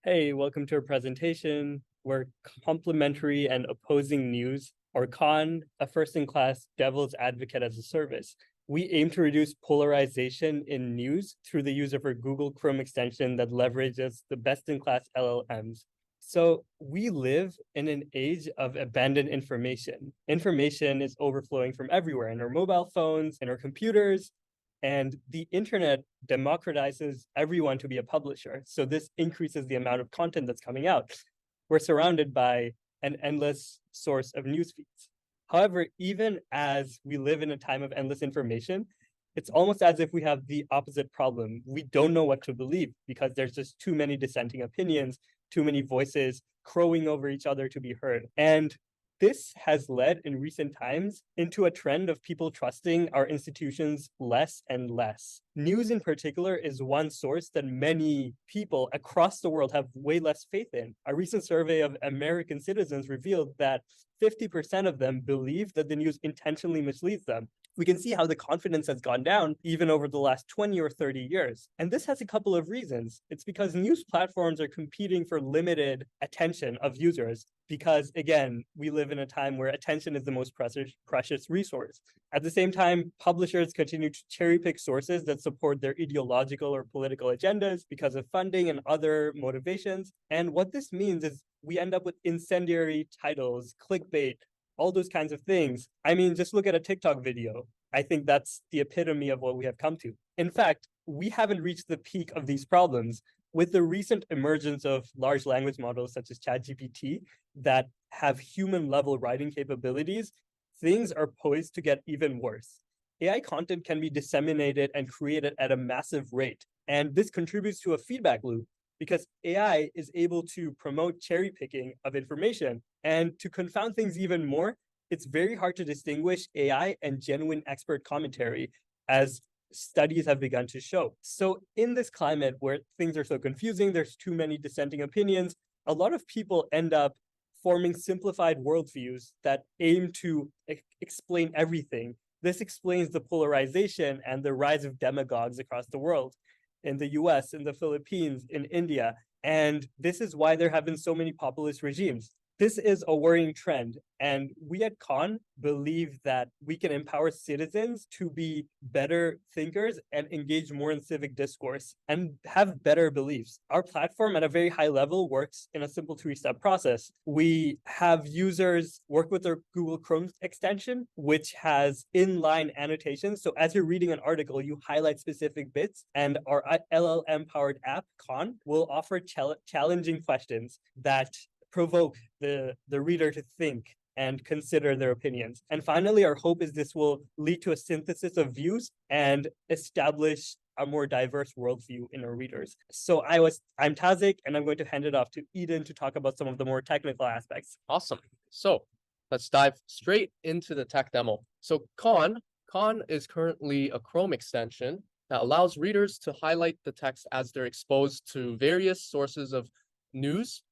Hey, welcome to our presentation. We're complementary and opposing news, or CON, a first-in-class devil's advocate as a service. We aim to reduce polarization in news through the use of our Google Chrome extension that leverages the best-in-class LLMs. So we live in an age of abandoned information. Information is overflowing from everywhere in our mobile phones, in our computers, and the internet democratizes everyone to be a publisher. So this increases the amount of content that's coming out. We're surrounded by an endless source of news feeds. However, even as we live in a time of endless information, it's almost as if we have the opposite problem. We don't know what to believe because there's just too many dissenting opinions, too many voices crowing over each other to be heard. And this has led in recent times into a trend of people trusting our institutions less and less. News in particular is one source that many people across the world have way less faith in. A recent survey of American citizens revealed that 50% of them believe that the news intentionally misleads them. We can see how the confidence has gone down even over the last 20 or 30 years. And this has a couple of reasons. It's because news platforms are competing for limited attention of users because, again, we live in a time where attention is the most precious resource. At the same time, publishers continue to cherry pick sources that support their ideological or political agendas because of funding and other motivations. And what this means is we end up with incendiary titles, clickbait, all those kinds of things. I mean, just look at a TikTok video. I think that's the epitome of what we have come to. In fact, we haven't reached the peak of these problems. With the recent emergence of large language models such as ChatGPT that have human level writing capabilities, things are poised to get even worse. AI content can be disseminated and created at a massive rate. And this contributes to a feedback loop because AI is able to promote cherry picking of information. And to confound things even more, it's very hard to distinguish AI and genuine expert commentary, as studies have begun to show. So in this climate where things are so confusing, there's too many dissenting opinions, a lot of people end up forming simplified worldviews that aim to explain everything. This explains the polarization and the rise of demagogues across the world, in the US, in the Philippines, in India. And this is why there have been so many populist regimes. This is a worrying trend. And we at Khan believe that we can empower citizens to be better thinkers and engage more in civic discourse and have better beliefs. Our platform at a very high level works in a simple three-step process. We have users work with our Google Chrome extension, which has inline annotations. So as you're reading an article, you highlight specific bits, and our LLM-powered app, Khan, will offer challenging questions that provoke the reader to think and consider their opinions. And finally, our hope is this will lead to a synthesis of views and establish a more diverse worldview in our readers. So I'm Tazik, and I'm going to hand it off to Eden to talk about some of the more technical aspects. Awesome. So let's dive straight into the tech demo. So Khan is currently a Chrome extension that allows readers to highlight the text as they're exposed to various sources of news.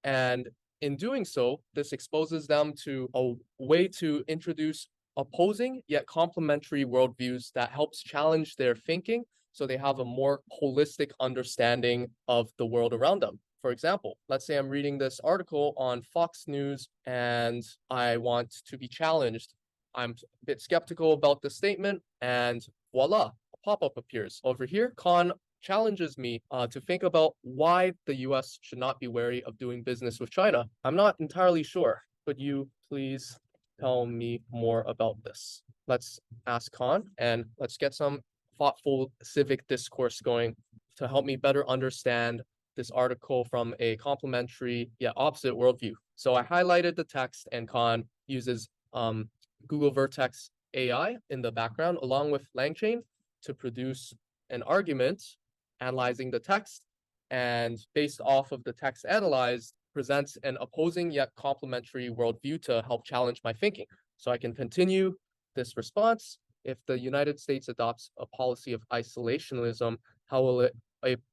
And in doing so, this exposes them to a way to introduce opposing yet complementary worldviews that helps challenge their thinking so they have a more holistic understanding of the world around them. For example, let's say I'm reading this article on Fox News and I want to be challenged. I'm a bit skeptical about the statement, and voila, a pop-up appears. Over here, Khan challenges me to think about why the US should not be wary of doing business with China. I'm not entirely sure. Could you please tell me more about this? Let's ask Khan, and let's get some thoughtful civic discourse going to help me better understand this article from a complementary yet opposite worldview. So I highlighted the text, and Khan uses Google Vertex AI in the background along with LangChain to produce an argument analyzing the text, and based off of the text analyzed, presents an opposing yet complementary worldview to help challenge my thinking. So I can continue this response. If the United States adopts a policy of isolationism, how will it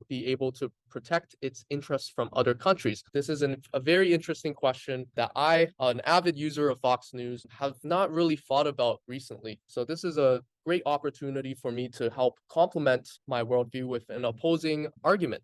be able to protect its interests from other countries? This is a very interesting question that I, an avid user of Fox News, have not really thought about recently. So this is a great opportunity for me to help complement my worldview with an opposing argument.